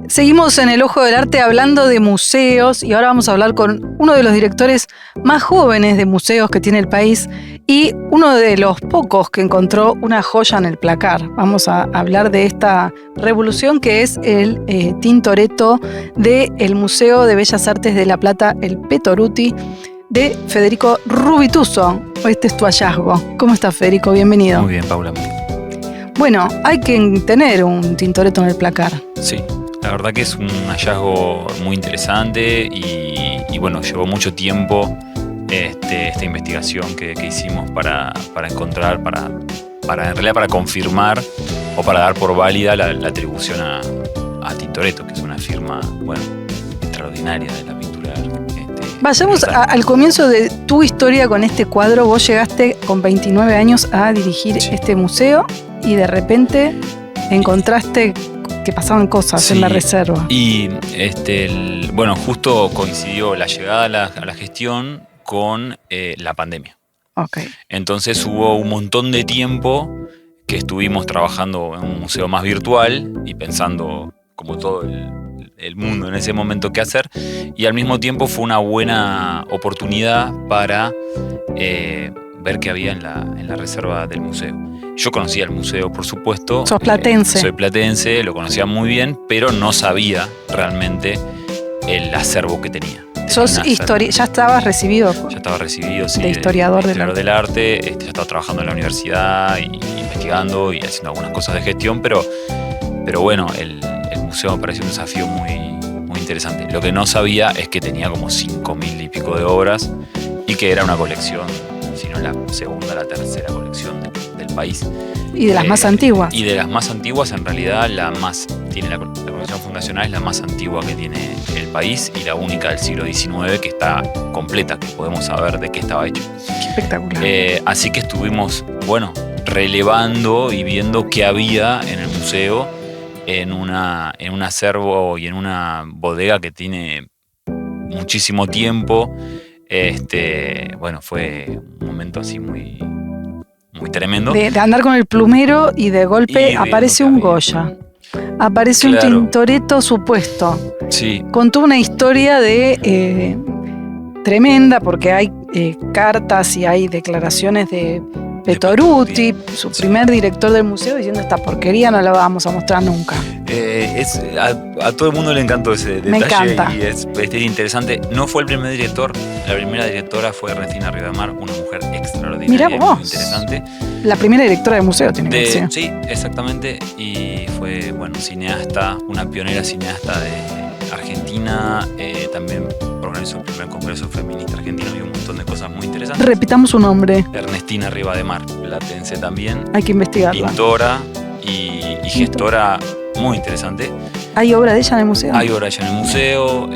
Seguimos en El Ojo del Arte hablando de museos y ahora vamos a hablar con uno de los directores más jóvenes de museos que tiene el país y uno de los pocos que encontró una joya en el placar. Vamos a hablar de esta revolución que es el Tintoretto del Museo de Bellas Artes de La Plata, el Petoruti, de Federico Rubituso. Este es tu hallazgo. ¿Cómo estás, Federico? Bienvenido. Muy bien, Paula. Bueno, hay que tener un Tintoretto en el placar. Sí. La verdad que es un hallazgo muy interesante y bueno, llevó mucho tiempo esta investigación que hicimos para encontrar, en realidad para confirmar o para dar por válida la atribución a Tintoretto, que es una firma, bueno, extraordinaria de la pintura. Vayamos al comienzo de tu historia con este cuadro. Vos llegaste con 29 años a dirigir este museo y de repente encontraste que pasaban cosas en la reserva. Y bueno, justo coincidió la llegada a la gestión con la pandemia. Okay. Entonces hubo un montón de tiempo que estuvimos trabajando en un museo más virtual y pensando, como todo el mundo en ese momento, qué hacer. Y al mismo tiempo fue una buena oportunidad para ver qué había en la reserva del museo. Yo conocía el museo, por supuesto. ¿Sos platense? Soy platense, lo conocía muy bien, pero no sabía realmente el acervo que tenía. ¿Sos ya estabas recibido? Ya estaba recibido, sí. De historiador del arte. Ya estaba trabajando en la universidad y investigando y haciendo algunas cosas de gestión, pero bueno, el museo me pareció un desafío muy, muy interesante. Lo que no sabía es que tenía como 5.000 y pico de obras y que era una colección, si no la segunda, la tercera colección del país. Y de las más antiguas. Y de las más antiguas, en realidad, la colección fundacional es la más antigua que tiene el país y la única del siglo XIX que está completa, que podemos saber de qué estaba hecho. Qué espectacular. Así que estuvimos, bueno, relevando y viendo qué había en el museo, en un acervo y en una bodega que tiene muchísimo tiempo. Bueno, fue un momento así muy tremendo. De andar con el plumero y de golpe aparece un Goya. Aparece un Tintoretto supuesto. Sí. Contó una historia tremenda porque hay cartas y hay declaraciones de Petoruti, su primer director del museo, diciendo esta porquería no la vamos a mostrar nunca. A todo el mundo le encantó ese detalle. Me encanta. Y es interesante. No fue el primer director, la primera directora fue Ernestina Rivadamar, una mujer extraordinaria. Mirá vos. Muy interesante. La primera directora del museo tiene que ser. Sí, exactamente. Y fue, bueno, cineasta, una pionera cineasta de Argentina. También organizó el primer congreso feminista argentino y un montón de cosas muy interesantes. Repitamos su nombre. Ernestina Rivadamar, platense también. Hay que investigarla. Pintora y gestora muy interesante. ¿Hay obra de ella en el museo? Hay obra de ella en el museo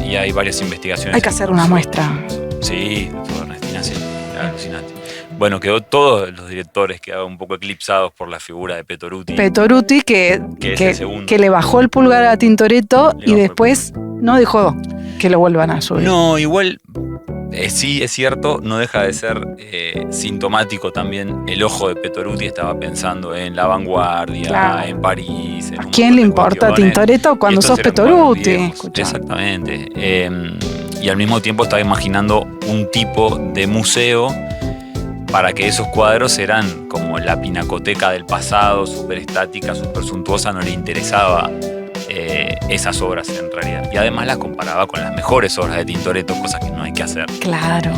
y hay varias investigaciones. Hay que hacer una muestra. Sí, Ernestina, sí, alucinante. Bueno, quedó todos los directores quedaron un poco eclipsados por la figura de Petoruti. Petoruti que le bajó el pulgar a Tintoretto y después no dejó que lo vuelvan a subir. No, igual sí es cierto, no deja de ser sintomático también. El ojo de Petoruti estaba pensando en la vanguardia, claro, en París. ¿A quién le importa Tintoretto cuando sos Petoruti? Exactamente. Y al mismo tiempo estaba imaginando un tipo de museo para que esos cuadros eran como la pinacoteca del pasado, súper estática, súper suntuosa, no le interesaba esas obras en realidad. Y además las comparaba con las mejores obras de Tintoretto, cosas que no hay que hacer. Claro.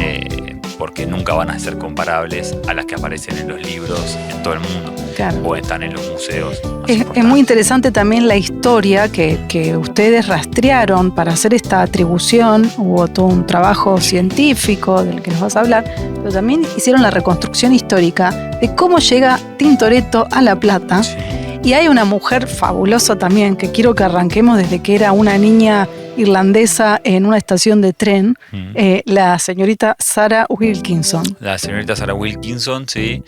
Porque nunca van a ser comparables a las que aparecen en los libros en todo el mundo. Claro. O están en los museos. Es muy interesante también la historia que ustedes rastrearon para hacer esta atribución. Hubo todo un trabajo científico del que nos vas a hablar, pero también hicieron la reconstrucción histórica de cómo llega Tintoretto a La Plata. Sí. Y hay una mujer fabulosa también que quiero que arranquemos desde que era una niña irlandesa en una estación de tren, la señorita Sarah Wilkinson. La señorita Sarah Wilkinson, sí,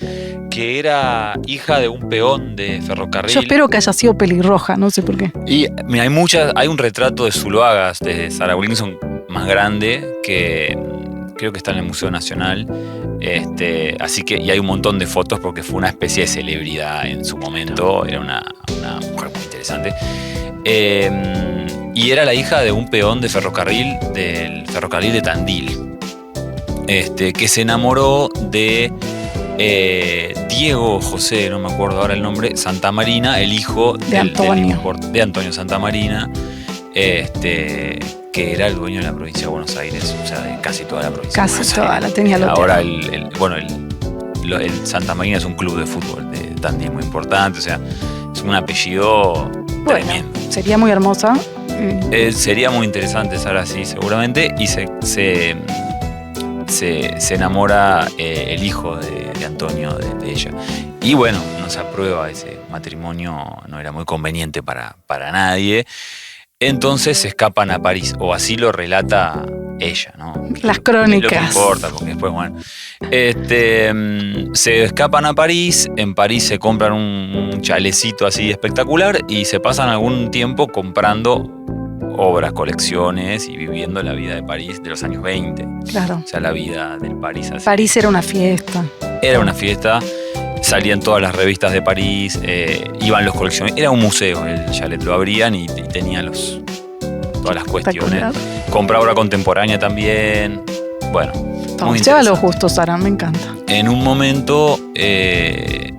que era hija de un peón de ferrocarril. Yo espero que haya sido pelirroja, no sé por qué. Y mira, hay un retrato de Zuloaga de Sarah Wilkinson más grande que creo que está en el Museo Nacional. Así que, y hay un montón de fotos porque fue una especie de celebridad en su momento. Era una mujer muy interesante. Y era la hija de un peón de ferrocarril, del ferrocarril de Tandil, que se enamoró de Diego José, no me acuerdo ahora el nombre, Santamarina, el hijo de Antonio. de Antonio Santamarina, que era el dueño de la provincia de Buenos Aires, o sea, de casi toda la provincia de Buenos Aires. Casi toda, la tenía loteada. Ahora el Santa Marina es un club de fútbol de Tandil muy importante, o sea, es un apellido tremendo. Sería muy hermosa. Sería muy interesante, Sara, sí, seguramente, y se enamora el hijo de Antonio de ella. Y bueno, no se aprueba ese matrimonio, no era muy conveniente para nadie. Entonces se escapan a París, o así lo relata ella, ¿no? Las crónicas. Lo que importa, porque después, bueno. Se escapan a París, en París se compran un chalecito así espectacular y se pasan algún tiempo comprando obras, colecciones y viviendo la vida de París de los años 20. Claro. O sea, la vida del París así. París era una fiesta. Era una fiesta. Salían todas las revistas de París, iban los coleccionistas. Era un museo, el chalet lo abrían y tenía todas las cuestiones. Compra obra contemporánea también. Bueno, muy lleva los gustos, Sara, me encanta. En un momento, tiene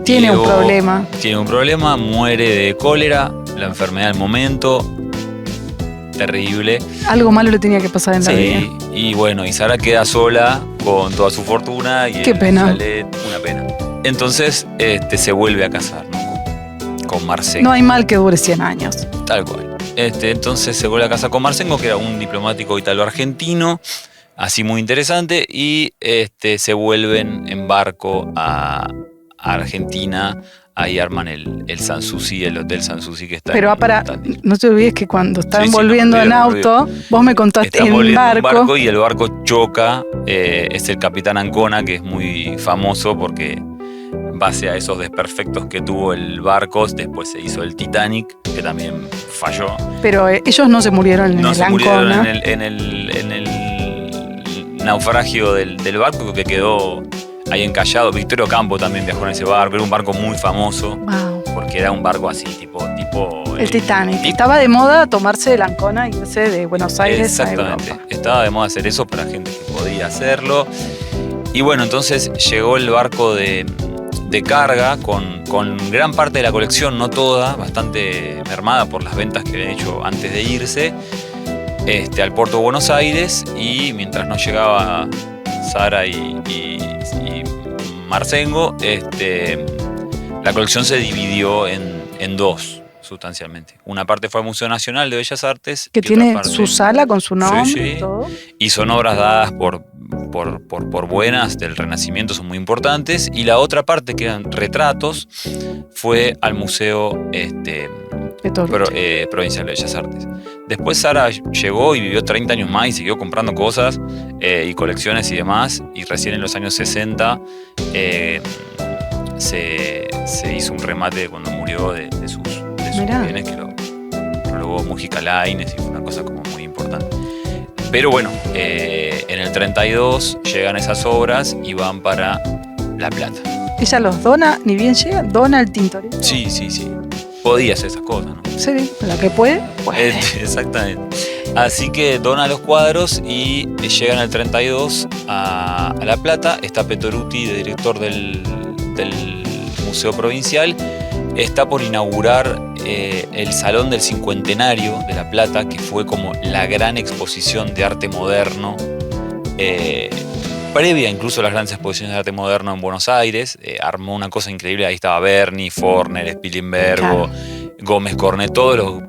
Diego un problema. Tiene un problema, muere de cólera, la enfermedad del momento. Terrible. Algo malo le tenía que pasar en la vida. Sí, y bueno, y Sara queda sola con toda su fortuna y Qué pena. Chalet, una pena. Entonces se vuelve a casar, ¿no? Con Marcengo. No hay mal que dure 100 años. Tal cual. Entonces se vuelve a casar con Marcengo, que era un diplomático italo-argentino, así muy interesante, y se vuelven en barco a Argentina. Ahí arman el Sanssouci, el Hotel Sanssouci que está. Pero no te olvides que cuando estaban volviendo en auto, vos me contaste en un barco. Y el barco choca. Es el Capitán Ancona, que es muy famoso porque, en base a esos desperfectos que tuvo el barco, después se hizo el Titanic, que también falló. Pero ellos no se murieron en el Ancona. No se murieron en el naufragio del barco que quedó ahí encallado. Victorio Campo también viajó en ese barco. Era un barco muy famoso. Wow. Porque era un barco así, tipo el Titanic. Estaba de moda tomarse el Ancona y irse de Buenos Aires a Europa. Exactamente. Estaba de moda hacer eso para gente que podía hacerlo. Y bueno, entonces llegó el barco de carga con gran parte de la colección, no toda, bastante mermada por las ventas que habían hecho antes de irse, al puerto de Buenos Aires. Y mientras no llegaba Sara y Marcengo, la colección se dividió en dos, sustancialmente. Una parte fue al Museo Nacional de Bellas Artes. Que tiene su sala con su nombre. Sí. Y todo. Y son obras dadas por buenas del Renacimiento, son muy importantes. Y la otra parte, que eran retratos, fue al Museo Provincial de Bellas Artes. Después Sara llegó y vivió 30 años más y siguió comprando cosas y colecciones y demás. Y recién en los años 60 se hizo un remate cuando murió de sus bienes, que lo prologó Mujica Lainez, y fue una cosa como muy importante. Pero bueno, en el 32 llegan esas obras y van para La Plata. Ella los dona, ni bien llega, dona el Tintoretto. Sí. Podía hacer esas cosas, ¿no? Sí, la que puede. Exactamente. Así que dona los cuadros y llegan el 32 a La Plata. Está Petoruti, de director del Museo Provincial. Está por inaugurar el Salón del Cincuentenario de La Plata, que fue como la gran exposición de arte moderno, previa incluso a las grandes exposiciones de arte moderno en Buenos Aires. Armó una cosa increíble. Ahí estaba Berni, Forner, Spilimbergo, claro, Gómez Cornet, todos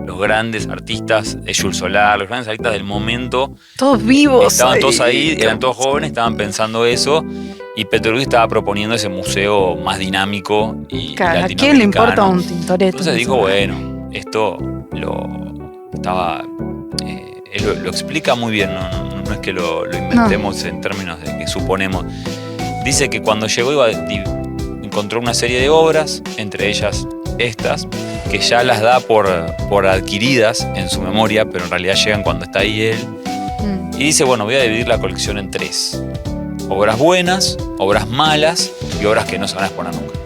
los grandes artistas, Jules Solar, los grandes artistas del momento. Todos vivos. Estaban todos ahí, eran todos jóvenes, estaban pensando eso. Y Petoruti estaba proponiendo ese museo más dinámico y claro, latinoamericano. ¿A quién le importa un Tintoretto? Entonces dijo, bueno, esto él lo explica muy bien, no es que lo inventemos en términos de que suponemos. Dice que cuando llegó encontró una serie de obras, entre ellas estas, que ya las da por adquiridas en su memoria, pero en realidad llegan cuando está ahí él. Y dice, bueno, voy a dividir la colección en 3. Obras buenas, obras malas y obras que no se van a exponer nunca.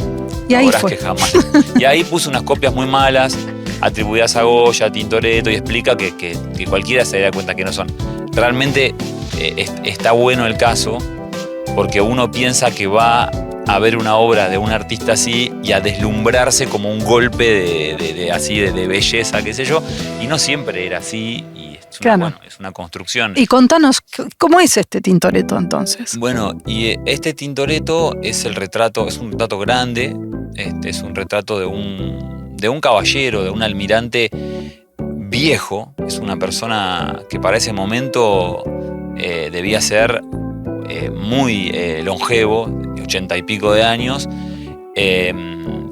Y ahí obras fue. que jamás. Y ahí puso unas copias muy malas, atribuidas a Goya, a Tintoretto, y explica que cualquiera se da cuenta que no son. Realmente está bueno el caso, porque uno piensa que va a ver una obra de un artista así y a deslumbrarse como un golpe de belleza, qué sé yo, y no siempre era así, y es una construcción. Y contanos, ¿cómo es este Tintoretto entonces? Bueno, y este Tintoretto es un retrato grande, es un retrato de un caballero, de un almirante viejo, es una persona que para ese momento debía ser muy longevo, de 80 y pico de años,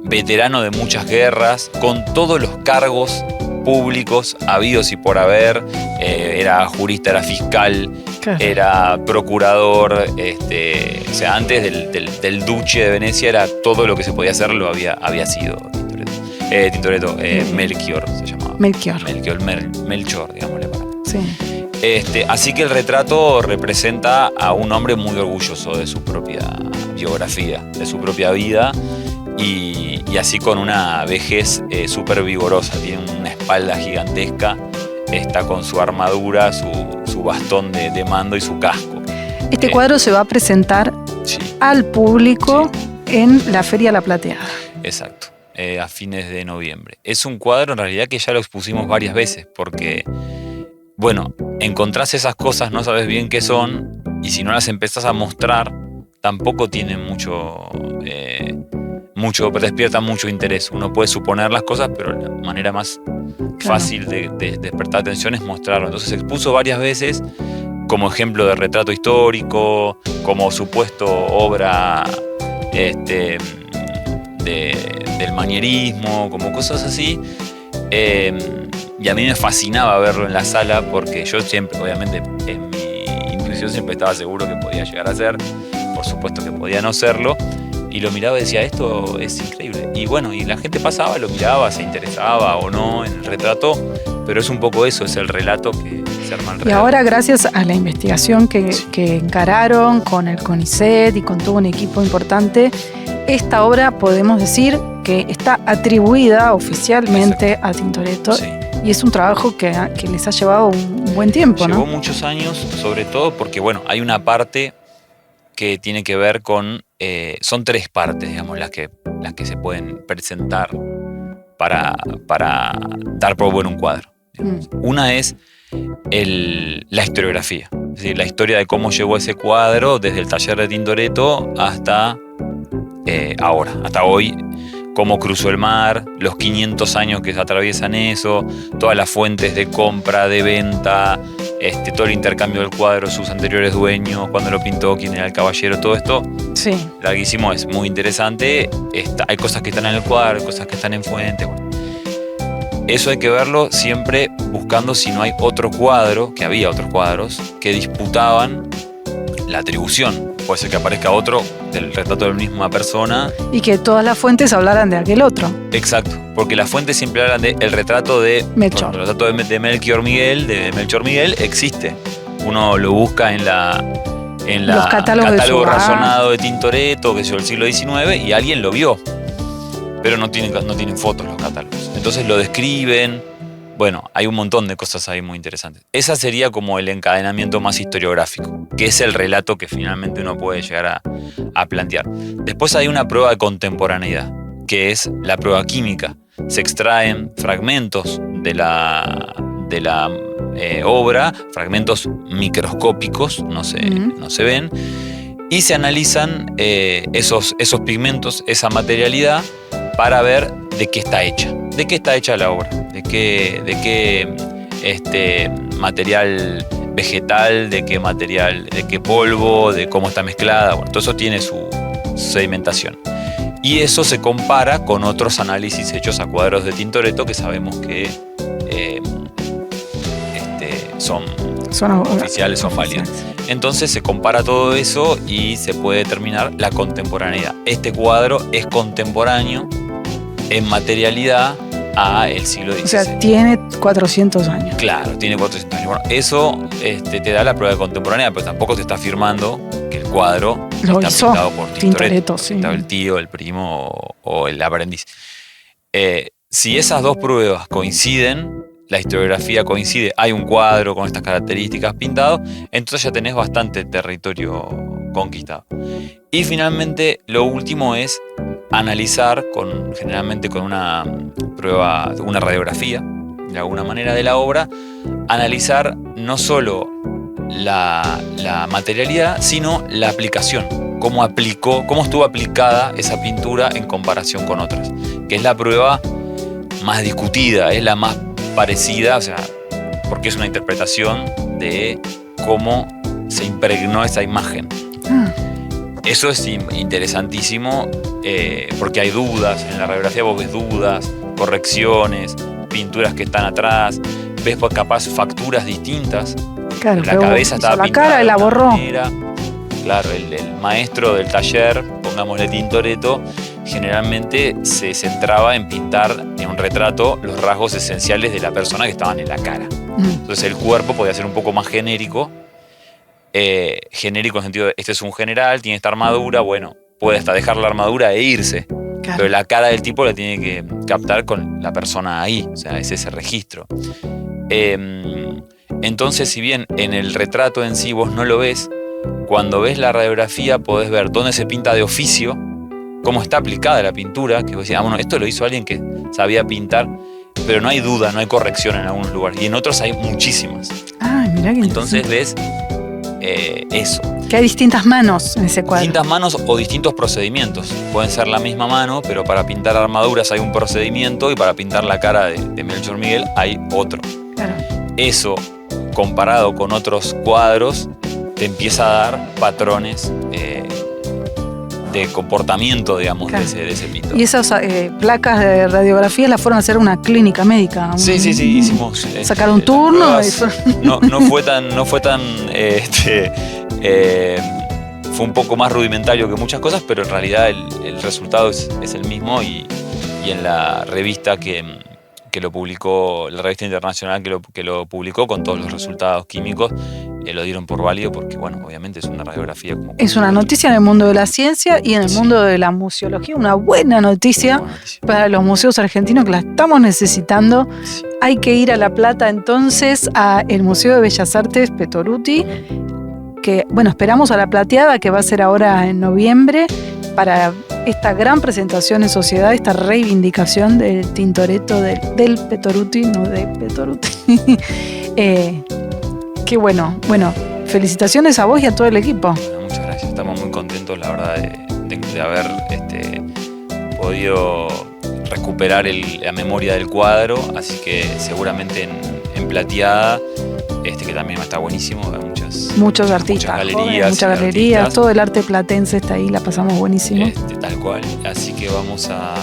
veterano de muchas guerras, con todos los cargos públicos habidos y por haber, era jurista, era fiscal, Claro. era procurador, o sea, antes del duque de Venecia era todo lo que se podía hacer, lo había sido Tintoretto, Melchior se llamaba. Melchior. Melchor, digámosle para. Sí. Así que el retrato representa a un hombre muy orgulloso de su propia biografía, de su propia vida, y así con una vejez súper vigorosa. Tiene una espalda gigantesca, está con su armadura, su bastón de mando y su casco. Este cuadro se va a presentar al público en la Feria La Plateada. Exacto, a fines de noviembre. Es un cuadro en realidad que ya lo expusimos varias veces, porque bueno, encontrás esas cosas, no sabes bien qué son, y si no las empezás a mostrar, tampoco tienen mucho despierta mucho interés. Uno puede suponer las cosas, pero la manera más fácil de despertar atención es mostrarlo. Entonces se expuso varias veces como ejemplo de retrato histórico, como supuesto obra del manierismo, como cosas así. Y a mí me fascinaba verlo en la sala, porque yo siempre, obviamente, en mi intuición siempre estaba seguro que podía llegar a ser, por supuesto que podía no serlo, y lo miraba y decía, esto es increíble. Y bueno, y la gente pasaba, lo miraba, se interesaba o no en el retrato, pero es un poco eso, es el relato que se arma alrededor. Y ahora, gracias a la investigación que encararon con el CONICET y con todo un equipo importante, esta obra podemos decir que está atribuida oficialmente a Tintoretto. Sí. Y es un trabajo que les ha llevado un buen tiempo, ¿no? Llevó muchos años, sobre todo porque, bueno, hay una parte que tiene que ver con... son tres partes, digamos, las que se pueden presentar para dar por bueno un cuadro. Una es la historiografía, es decir, la historia de cómo llegó ese cuadro desde el taller de Tintoretto hasta ahora, hasta hoy, cómo cruzó el mar, los 500 años que se atraviesan eso, todas las fuentes de compra, de venta, todo el intercambio del cuadro, sus anteriores dueños, cuándo lo pintó, quién era el caballero, todo esto. Sí. Larguísimo, es muy interesante. Hay cosas que están en el cuadro, hay cosas que están en fuentes. Bueno. Eso hay que verlo siempre buscando si no hay otro cuadro, que había otros cuadros, que disputaban la atribución. Puede ser que aparezca otro del retrato de la misma persona. Y que todas las fuentes hablaran de aquel otro. Exacto, porque las fuentes siempre hablan del retrato de Melchor. El retrato de Melchior Miguel existe. Uno lo busca en los catálogo razonado de Tintoretto, que es del siglo XIX, y alguien lo vio. Pero no tienen fotos los catálogos. Entonces lo describen. Bueno, hay un montón de cosas ahí muy interesantes. Esa sería como el encadenamiento más historiográfico, que es el relato que finalmente uno puede llegar a plantear. Después hay una prueba de contemporaneidad, que es la prueba química. Se extraen fragmentos de la obra, fragmentos microscópicos, no se ven, y se analizan esos pigmentos, esa materialidad, para ver de qué está hecha. ¿De qué está hecha la obra? ¿De qué material vegetal? ¿De qué material? ¿De qué polvo? ¿De cómo está mezclada? Bueno, todo eso tiene su sedimentación. Y eso se compara con otros análisis hechos a cuadros de Tintoretto que sabemos que son oficiales, son válidos. Entonces se compara todo eso y se puede determinar la contemporaneidad. Este cuadro es contemporáneo en materialidad a el siglo XVI. O sea, tiene 400 años. Claro, tiene 400 años. Bueno, eso te da la prueba de contemporaneidad, pero tampoco te está afirmando que el cuadro Lo está hizo pintado por Tintoretto. sí. Pintado el tío, el primo o el aprendiz. Si esas dos pruebas coinciden, la historiografía coincide, hay un cuadro con estas características pintado, entonces ya tenés bastante territorio conquistado. Y finalmente, lo último es analizar, generalmente con una prueba, una radiografía, de alguna manera, de la obra, analizar no solo la materialidad, sino la aplicación, cómo estuvo aplicada esa pintura en comparación con otras, que es la prueba más discutida, es la más parecida, o sea, porque es una interpretación de cómo se impregnó esa imagen. Eso es interesantísimo, porque hay dudas, en la radiografía vos ves dudas, correcciones, pinturas que están atrás, ves capaz facturas distintas. Claro, la cabeza estaba la pintada cara y la de una borró. manera. Claro, el maestro del taller, pongámosle Tintoretto, generalmente se centraba en pintar en un retrato los rasgos esenciales de la persona que estaban en la cara. Entonces el cuerpo podía ser un poco más genérico, genérico en el sentido de este es un general, tiene esta armadura, bueno, puede hasta dejar la armadura e irse. Claro. Pero la cara del tipo la tiene que captar con la persona ahí, o sea, es ese registro. Entonces, si bien en el retrato en sí vos no lo ves, cuando ves la radiografía podés ver dónde se pinta de oficio, cómo está aplicada la pintura, que vos decís, bueno, esto lo hizo alguien que sabía pintar, pero no hay duda, no hay corrección en algunos lugares, y en otros hay muchísimas. Mirá que entonces ves eso. Que hay distintas manos en ese cuadro. Distintas manos o distintos procedimientos. Pueden ser la misma mano, pero para pintar armaduras hay un procedimiento y para pintar la cara de Melchor Miguel hay otro. Claro. Eso, comparado con otros cuadros, te empieza a dar patrones de comportamiento, digamos, claro, de ese pintor. ¿Y esas placas de radiografía las fueron a hacer una clínica médica? Sí, hicimos. Sacar un turno. No fue tan fue un poco más rudimentario que muchas cosas, pero en realidad el resultado es el mismo y en la revista que lo publicó, la revista internacional que lo publicó con todos los resultados químicos, lo dieron por válido porque, bueno, obviamente es una radiografía. Es una noticia en el mundo de la ciencia y en el mundo de la museología, una buena noticia para los museos argentinos que la estamos necesitando. Sí. Hay que ir a La Plata entonces al Museo de Bellas Artes Petoruti, que, bueno, esperamos a La Plateada, que va a ser ahora en noviembre, para esta gran presentación en sociedad, esta reivindicación del Tintoretto, del Petoruti, no de Petoruti. Qué bueno. Bueno, felicitaciones a vos y a todo el equipo. Bueno, muchas gracias. Estamos muy contentos, la verdad, de haber podido recuperar la memoria del cuadro. Así que seguramente en Plateada, que también está buenísimo, hay muchos artistas, muchas galerías, todo el arte platense está ahí, la pasamos buenísimo. Tal cual. Así que vamos a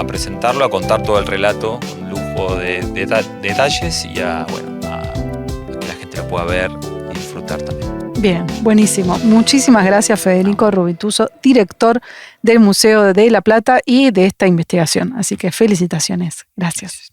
presentarlo, a contar todo el relato con lujo de detalles y a que la gente lo pueda ver y disfrutar también. Bien, buenísimo. Muchísimas gracias, Federico Rubituso, director del Museo de La Plata y de esta investigación. Así que felicitaciones. Gracias.